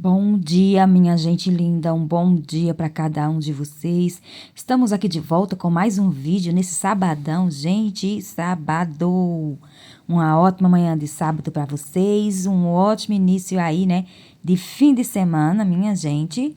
Bom dia, minha gente linda, um bom dia para cada um de vocês. Estamos aqui de volta com mais um vídeo nesse sabadão, gente, sábado. Uma ótima manhã de sábado para vocês, um ótimo início aí, né, de fim de semana, minha gente.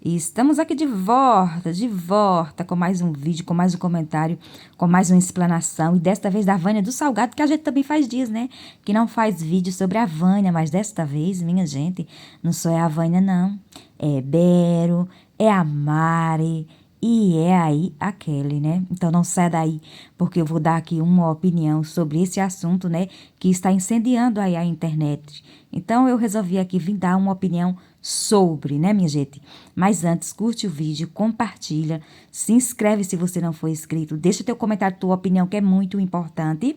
E estamos aqui de volta com mais um vídeo, com mais um comentário, com mais uma explanação. E desta vez da Vânia do Salgado, que a gente também faz dias, né? Que não faz vídeo sobre a Vânia, mas desta vez, minha gente, não só é a Vânia, não. É Bero, é a Mari e é aí a Kelly, né? Então não sai daí, porque eu vou dar aqui uma opinião sobre esse assunto, né? Que está incendiando aí a internet. Então eu resolvi aqui vir dar uma opinião sobre, né, minha gente? Mas antes, curte o vídeo, compartilha, se inscreve se você não for inscrito, deixa teu comentário, tua opinião, que é muito importante.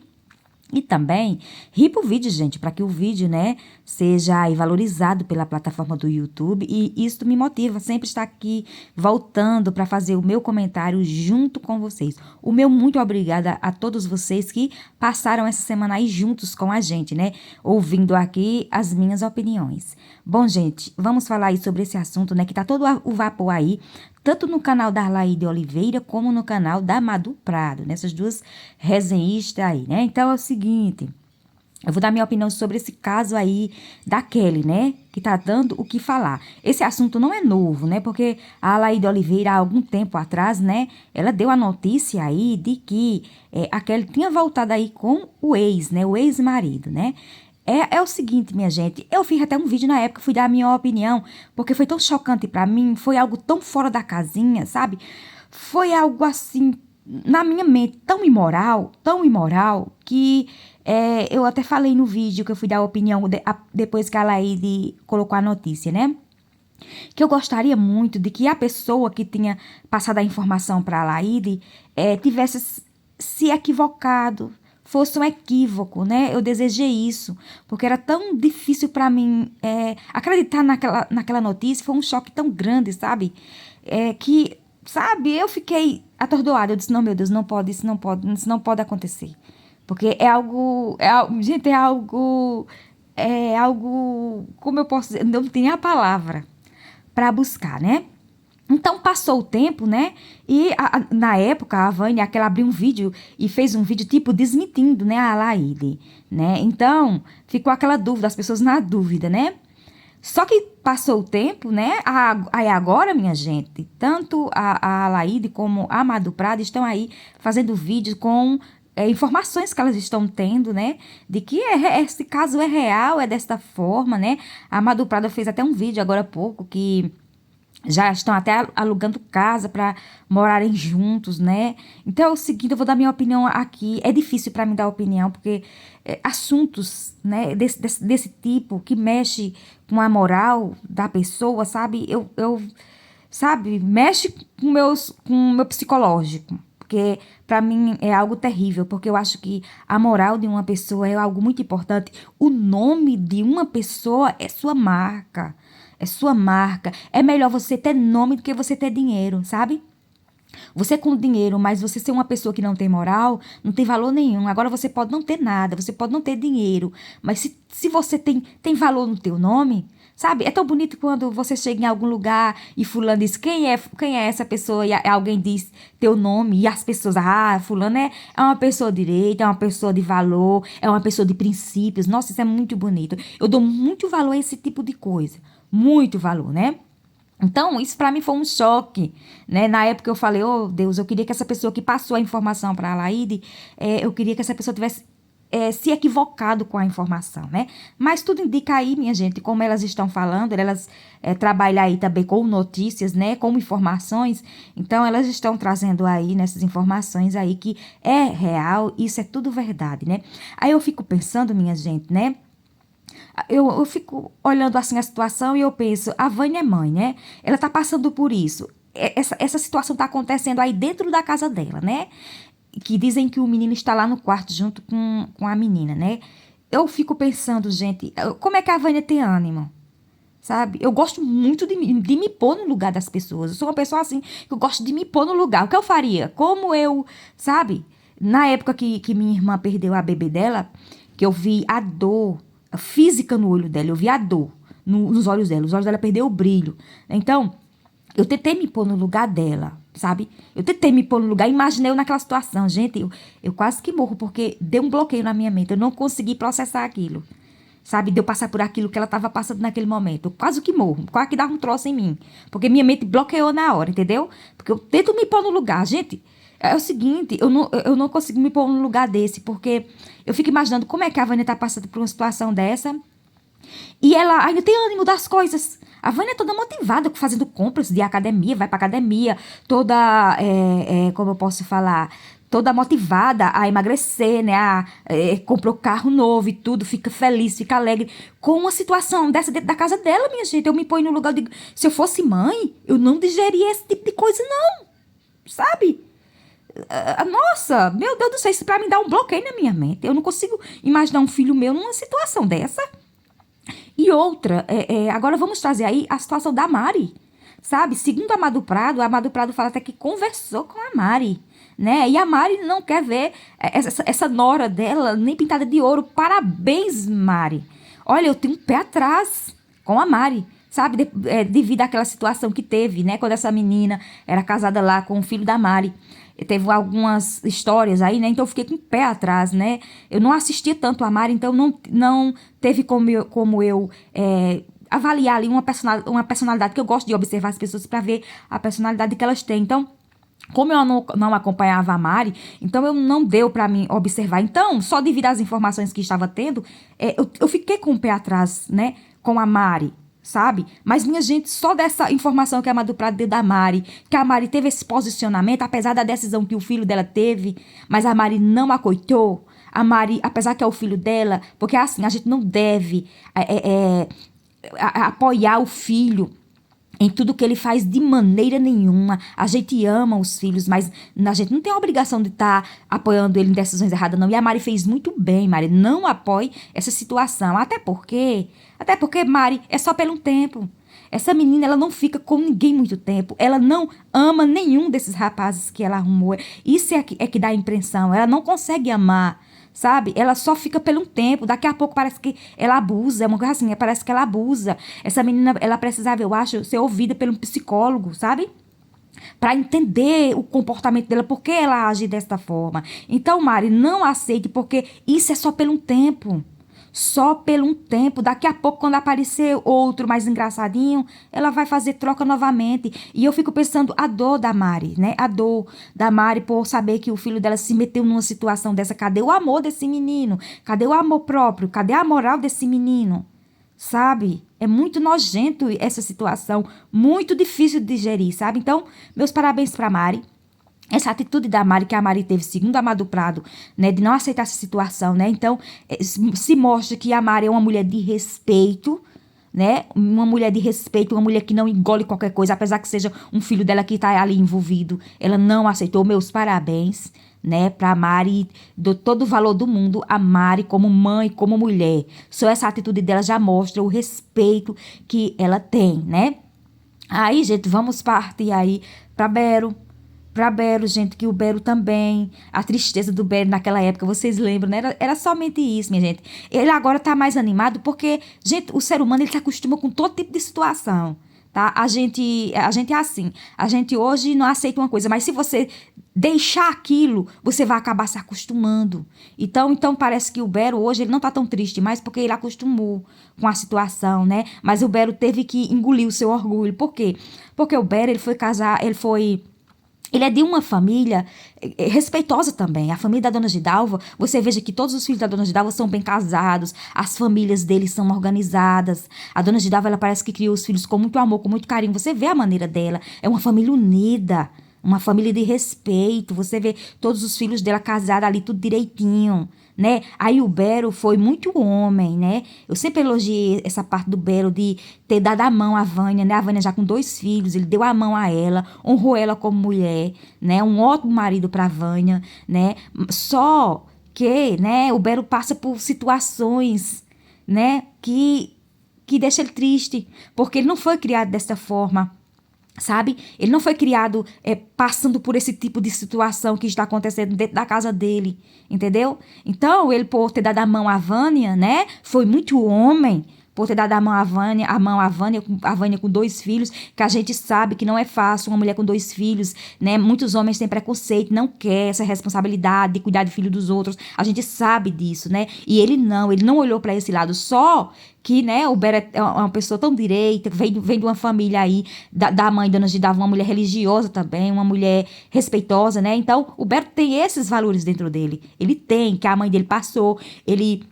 E também, ripa o vídeo, gente, para que o vídeo, né, seja aí valorizado pela plataforma do YouTube. E isso me motiva sempre estar aqui voltando para fazer o meu comentário junto com vocês. O meu muito obrigada a todos vocês que passaram essa semana aí juntos com a gente, né, ouvindo aqui as minhas opiniões. Bom, gente, vamos falar aí sobre esse assunto, né, que tá todo o vapor aí, tanto no canal da Arlaide Oliveira, como no canal da Madu Prado, nessas duas resenhistas aí, né? Então, é o seguinte, eu vou dar minha opinião sobre esse caso aí da Kelly, né? Que tá dando o que falar. Esse assunto não é novo, né? Porque a Arlaide Oliveira, há algum tempo atrás, né? Ela deu a notícia aí de que a Kelly tinha voltado aí com o ex, né? O ex-marido, né? É o seguinte, minha gente, eu fiz até um vídeo na época, fui dar a minha opinião, porque foi tão chocante pra mim, foi algo tão fora da casinha, sabe? Foi algo assim, na minha mente, tão imoral, que eu até falei no vídeo que eu fui dar a opinião depois que a Laide colocou a notícia, né? Que eu gostaria muito de que a pessoa que tinha passado a informação para a Laide tivesse se equivocado, fosse um equívoco, né? Eu desejei isso, porque era tão difícil para mim acreditar naquela notícia, foi um choque tão grande, sabe? Que, sabe, eu fiquei atordoada, eu disse, não, meu Deus, não pode, isso não pode acontecer. Porque gente, é algo, como eu posso dizer, não tem a palavra para buscar, né? Então passou o tempo, né? E na época a Vânia, aquela abriu um vídeo e fez um vídeo tipo desmentindo, né, a Laíde, né? Então ficou aquela dúvida, as pessoas na dúvida, né? Só que passou o tempo, né? Aí agora, minha gente, tanto a Laíde como a Madu Prado estão aí fazendo vídeos com informações que elas estão tendo, né? De que esse caso é real, é desta forma, né? A Madu Prado fez até um vídeo agora há pouco que já estão até alugando casa para morarem juntos, né? Então é o seguinte, eu vou dar minha opinião aqui. É difícil para mim dar opinião, porque assuntos, né, desse tipo, que mexe com a moral da pessoa, sabe? Sabe, mexe com o meu psicológico. Porque para mim é algo terrível, porque eu acho que a moral de uma pessoa é algo muito importante. O nome de uma pessoa é sua marca. É sua marca. É melhor você ter nome do que você ter dinheiro, sabe? Você com dinheiro, mas você ser uma pessoa que não tem moral, não tem valor nenhum. Agora você pode não ter nada, você pode não ter dinheiro, mas se você tem valor no teu nome, sabe? É tão bonito quando você chega em algum lugar e fulano diz, quem é essa pessoa? E alguém diz teu nome e as pessoas, fulano é uma pessoa direita, é uma pessoa de valor, é uma pessoa de princípios. Nossa, isso é muito bonito. Eu dou muito valor a esse tipo de coisa. Muito valor, né? Então, isso para mim foi um choque, né? Na época eu falei, oh Deus, eu queria que essa pessoa que passou a informação para a Laíde, eu queria que essa pessoa tivesse se equivocado com a informação, né? Mas tudo indica aí, minha gente, como elas estão falando, elas trabalham aí também com notícias, né? Com informações, então elas estão trazendo aí nessas informações aí que é real, isso é tudo verdade, né? Aí eu fico pensando, minha gente, né? Eu fico olhando assim a situação e eu penso, a Vânia é mãe, né? Ela tá passando por isso. Essa situação tá acontecendo aí dentro da casa dela, né? Que dizem que o menino está lá no quarto junto com a menina, né? Eu fico pensando, gente, como é que a Vânia tem ânimo? Sabe? Eu gosto muito de me pôr no lugar das pessoas. Eu sou uma pessoa assim, que eu gosto de me pôr no lugar. O que eu faria? Como eu, sabe? Na época que minha irmã perdeu a bebê dela, que eu vi a dor física no olho dela, eu vi a dor, nos olhos dela. Os olhos dela perderam o brilho. Então, eu tentei me pôr no lugar dela, sabe? Eu tentei me pôr no lugar, imaginei eu naquela situação. Gente, eu quase que morro, porque deu um bloqueio na minha mente. Eu não consegui processar aquilo, sabe? De eu passar por aquilo que ela estava passando naquele momento. Eu quase que morro, quase que dava um troço em mim. Porque minha mente bloqueou na hora, entendeu? Porque eu tento me pôr no lugar. Gente, é o seguinte, eu não consigo me pôr no lugar desse, porque eu fico imaginando como é que a Vânia tá passando por uma situação dessa. E ela ainda tem ânimo das coisas. A Vânia é toda motivada, fazendo compras de academia, vai pra academia, toda, como eu posso falar, toda motivada a emagrecer, né? Comprou carro novo e tudo, fica feliz, fica alegre. Com uma situação dessa dentro da casa dela, minha gente, eu me ponho no lugar, eu digo, se eu fosse mãe, eu não digeria esse tipo de coisa, não. Sabe? Nossa, meu Deus do céu, isso pra mim dá um bloqueio na minha mente. Eu não consigo imaginar um filho meu numa situação dessa. E outra, agora vamos trazer aí a situação da Mari, sabe? Segundo a Amado Prado fala até que conversou com a Mari, né? E a Mari não quer ver essa nora dela nem pintada de ouro. Parabéns, Mari. Olha, eu tenho um pé atrás com a Mari, sabe? Devido àquela situação que teve, né? Quando essa menina era casada lá com o filho da Mari. Teve algumas histórias aí, né? Então eu fiquei com o pé atrás, né? Eu não assistia tanto a Mari, então não teve como eu avaliar ali uma personalidade, que eu gosto de observar as pessoas para ver a personalidade que elas têm. Então, como eu não acompanhava a Mari, então eu não deu para mim observar. Então, só devido às informações que estava tendo, eu fiquei com o pé atrás, né? Com a Mari, sabe? Mas, minha gente, só dessa informação que a Amado Prado deu da Mari, que a Mari teve esse posicionamento, apesar da decisão que o filho dela teve, mas a Mari não acoitou. A Mari, apesar que é o filho dela, porque assim, a gente não deve apoiar o filho em tudo que ele faz de maneira nenhuma. A gente ama os filhos, mas a gente não tem a obrigação de estar apoiando ele em decisões erradas, não. E a Mari fez muito bem, Mari. Não apoie essa situação. Até porque, Mari, é só pelo tempo. Essa menina, ela não fica com ninguém muito tempo. Ela não ama nenhum desses rapazes que ela arrumou. Isso é que dá a impressão. Ela não consegue amar, sabe? Ela só fica pelo tempo. Daqui a pouco parece que ela abusa. É uma coisa assim, parece que ela abusa. Essa menina, ela precisava, eu acho, ser ouvida por um psicólogo, sabe? Para entender o comportamento dela, por que ela age desta forma. Então, Mari, não aceite, porque isso é só pelo um tempo. Só pelo um tempo. Daqui a pouco, quando aparecer outro mais engraçadinho, ela vai fazer troca novamente. E eu fico pensando a dor da Mari, né? A dor da Mari por saber que o filho dela se meteu numa situação dessa. Cadê o amor desse menino? Cadê o amor próprio? Cadê a moral desse menino? Sabe? É muito nojento essa situação. Muito difícil de digerir, sabe? Então, meus parabéns pra Mari. Essa atitude da Mari, que a Mari teve, segundo a Amado Prado, né, de não aceitar essa situação, né? Então, se mostra que a Mari é uma mulher de respeito, né? Uma mulher de respeito, uma mulher que não engole qualquer coisa, apesar que seja um filho dela que está ali envolvido. Ela não aceitou. Meus parabéns, né, pra Mari. Dou todo o valor do mundo a Mari como mãe, como mulher. Só essa atitude dela já mostra o respeito que ela tem, né? Aí, gente, vamos partir aí pra Bero. Pra Bero, gente, que o Bero também, a tristeza do Bero naquela época, vocês lembram, né? Era somente isso, minha gente. Ele agora tá mais animado porque, gente, o ser humano, ele se acostuma com todo tipo de situação, tá? A gente é assim, a gente hoje não aceita uma coisa, mas se você deixar aquilo, você vai acabar se acostumando. Então parece que o Bero hoje, ele não tá tão triste mais porque ele acostumou com a situação, né? Mas o Bero teve que engolir o seu orgulho. Por quê? Porque o Bero, ele é de uma família respeitosa também. A família da Dona Gidalva, você veja que todos os filhos da Dona Gidalva são bem casados, as famílias deles são organizadas. A Dona Gidalva, ela parece que criou os filhos com muito amor, com muito carinho. Você vê a maneira dela. É uma família unida, uma família de respeito. Você vê todos os filhos dela casados ali, tudo direitinho, né? Aí o Bero foi muito homem, né? Eu sempre elogiei essa parte do Bero de ter dado a mão à Vânia, né? A Vânia já com 2 filhos, ele deu a mão a ela, honrou ela como mulher, né? Um ótimo marido pra Vânia, né? Só que, né, o Bero passa por situações, né, que deixa ele triste, porque ele não foi criado dessa forma. Sabe? Ele não foi criado passando por esse tipo de situação que está acontecendo dentro da casa dele, entendeu? Então, ele por ter dado a mão à Vânia, né? Foi muito homem por ter dado a Vânia com 2 filhos, que a gente sabe que não é fácil, uma mulher com 2 filhos, né? Muitos homens têm preconceito, não quer essa responsabilidade de cuidar do filho dos outros, a gente sabe disso, né? E ele não olhou para esse lado, só que, né, o Bero é uma pessoa tão direita, vem de uma família aí, da mãe Dona Gidava, uma mulher religiosa também, uma mulher respeitosa, né? Então, o Bero tem esses valores dentro dele. Ele tem, que a mãe dele passou, ele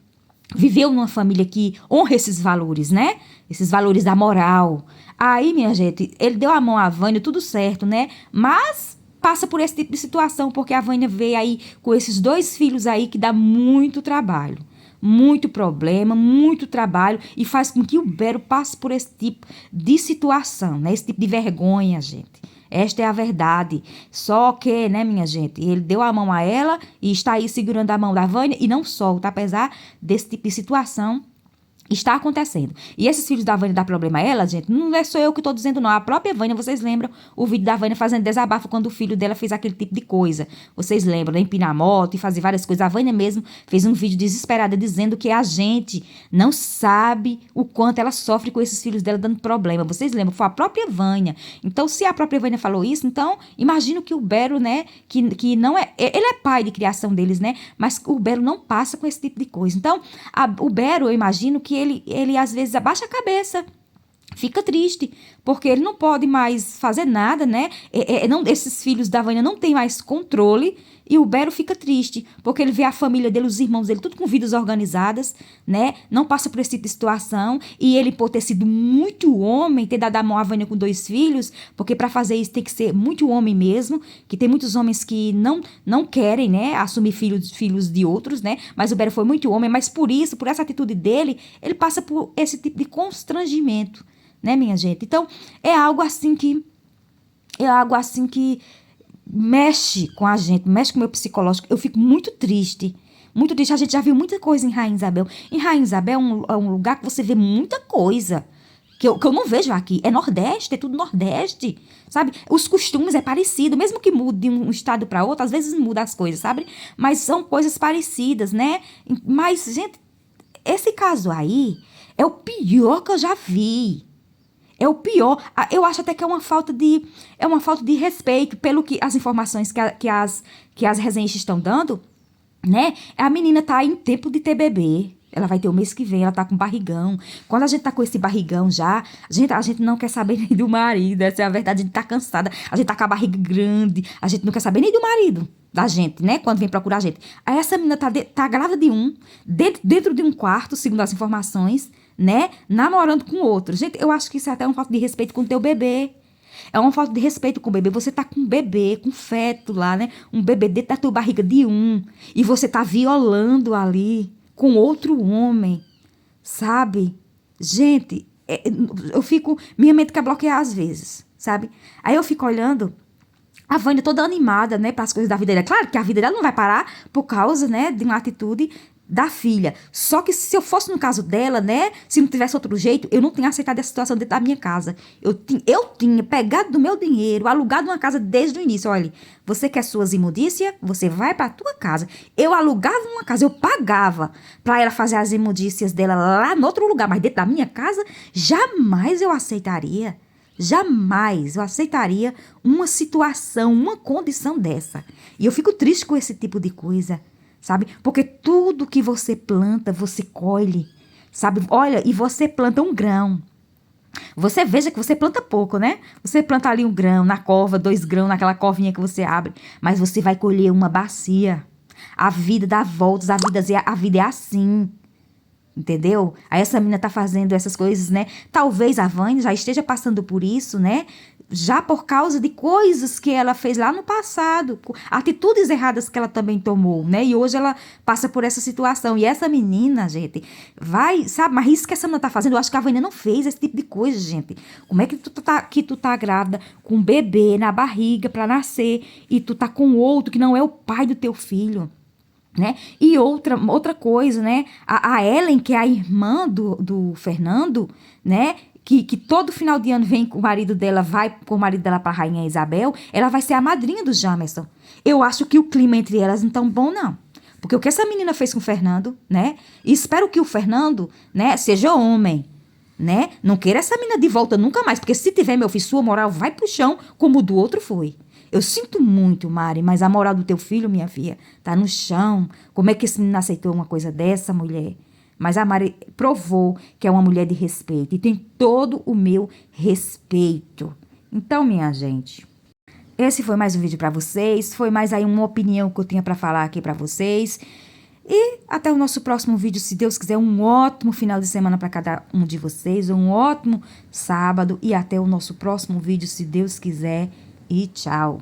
viveu numa família que honra esses valores, né? Esses valores da moral. Aí, minha gente, ele deu a mão à Vânia, tudo certo, né? Mas passa por esse tipo de situação, porque a Vânia veio aí com esses 2 filhos aí que dá muito trabalho. Muito problema, muito trabalho, e faz com que o Bero passe por esse tipo de situação, né? Esse tipo de vergonha, gente. Esta é a verdade. Só que, né, minha gente, ele deu a mão a ela e está aí segurando a mão da Vânia e não solta, apesar desse tipo de situação está acontecendo. E esses filhos da Vânia dá problema a ela, gente, não é só eu que estou dizendo, não. A própria Vânia, vocês lembram o vídeo da Vânia fazendo desabafo quando o filho dela fez aquele tipo de coisa. Vocês lembram, né? Empinar a moto e fazer várias coisas. A Vânia mesmo fez um vídeo desesperada dizendo que a gente não sabe o quanto ela sofre com esses filhos dela dando problema. Vocês lembram? Foi a própria Vânia. Então, se a própria Vânia falou isso, então, imagino que o Bero, né, que não é... Ele é pai de criação deles, né? Mas o Bero não passa com esse tipo de coisa. Então, o Bero, eu imagino que ele às vezes abaixa a cabeça, fica triste, porque ele não pode mais fazer nada, né? Esses filhos da Vânia não têm mais controle, e o Bero fica triste, porque ele vê a família dele, os irmãos dele, tudo com vidas organizadas, né? Não passa por esse tipo de situação, e ele, por ter sido muito homem, ter dado a mão à Vânia com 2 filhos, porque para fazer isso tem que ser muito homem mesmo, que tem muitos homens que não querem, né, assumir filhos de outros, né? Mas o Bero foi muito homem, mas por isso, por essa atitude dele, ele passa por esse tipo de constrangimento, né, minha gente? Então, é algo assim que mexe com a gente, mexe com o meu psicológico. Eu fico muito triste. Muito triste. A gente já viu muita coisa em Rainha Isabel. Em Rainha Isabel é um lugar que você vê muita coisa. Que eu não vejo aqui. É Nordeste, é tudo Nordeste. Sabe? Os costumes é parecido. Mesmo que mude de um estado para outro, às vezes muda as coisas, sabe? Mas são coisas parecidas, né? Mas, gente, esse caso aí é o pior que eu já vi. É o pior. Eu acho até que é uma falta de respeito pelo que as informações que as resenhas estão dando, né? A menina tá em tempo de ter bebê. Ela vai ter o mês que vem, ela tá com barrigão. Quando a gente tá com esse barrigão já, a gente não quer saber nem do marido. Essa é a verdade, a gente tá cansada. A gente tá com a barriga grande. A gente não quer saber nem do marido da gente, né? Quando vem procurar a gente. Aí essa menina tá grávida de dentro de um quarto, segundo as informações, né? Namorando com outro. Gente, eu acho que isso é até uma falta de respeito com o teu bebê. É uma falta de respeito com o bebê. Você tá com um bebê, com um feto lá, né? Um bebê dentro da tua barriga de e você tá violando ali com outro homem, sabe? Gente, minha mente quer bloquear às vezes, sabe? Aí eu fico olhando a Vânia toda animada, né, para as coisas da vida dela. Claro que a vida dela não vai parar por causa, né, de uma atitude da filha. Só que se eu fosse no caso dela, né, se não tivesse outro jeito, eu não tinha aceitado essa situação dentro da minha casa. Eu tinha pegado do meu dinheiro, alugado uma casa desde o início. Olha, você quer suas imundícias? Você vai para a tua casa. Eu alugava uma casa, eu pagava para ela fazer as imundícias dela lá no outro lugar, mas dentro da minha casa, jamais eu aceitaria. Jamais eu aceitaria uma situação, uma condição dessa. E eu fico triste com esse tipo de coisa, sabe? Porque tudo que você planta, você colhe, sabe? Olha, e você planta um grão. Você veja que você planta pouco, né? Você planta ali 1 grão na cova, 2 grãos naquela covinha que você abre. Mas você vai colher uma bacia. A vida dá voltas, a vida é assim. Entendeu? Aí essa menina tá fazendo essas coisas, né? Talvez a Vânia já esteja passando por isso, né? Já por causa de coisas que ela fez lá no passado, atitudes erradas que ela também tomou, né? E hoje ela passa por essa situação. E essa menina, gente, vai, sabe? Mas isso que essa menina tá fazendo, eu acho que a Vânia não fez esse tipo de coisa, gente. Como é que tu tá grávida com um bebê na barriga pra nascer e tu tá com outro que não é o pai do teu filho? Né? E outra coisa, né? A Ellen, que é a irmã do Fernando, né? Que todo final de ano vem com o marido dela, vai com o marido dela pra Rainha Isabel, ela vai ser a madrinha do Jamerson. Eu acho que o clima entre elas não tão bom, não. Porque o que essa menina fez com o Fernando, né? E espero que o Fernando, né, seja homem. né? Não queira essa menina de volta nunca mais, porque se tiver, meu filho, sua moral vai pro chão, como o do outro foi. Eu sinto muito, Mari, mas a moral do teu filho, minha filha, tá no chão. Como é que esse menino aceitou uma coisa dessa, mulher? Mas a Mari provou que é uma mulher de respeito e tem todo o meu respeito. Então, minha gente, esse foi mais um vídeo pra vocês, foi mais aí uma opinião que eu tinha pra falar aqui pra vocês. E até o nosso próximo vídeo, se Deus quiser, um ótimo final de semana para cada um de vocês, um ótimo sábado e até o nosso próximo vídeo, se Deus quiser, e tchau.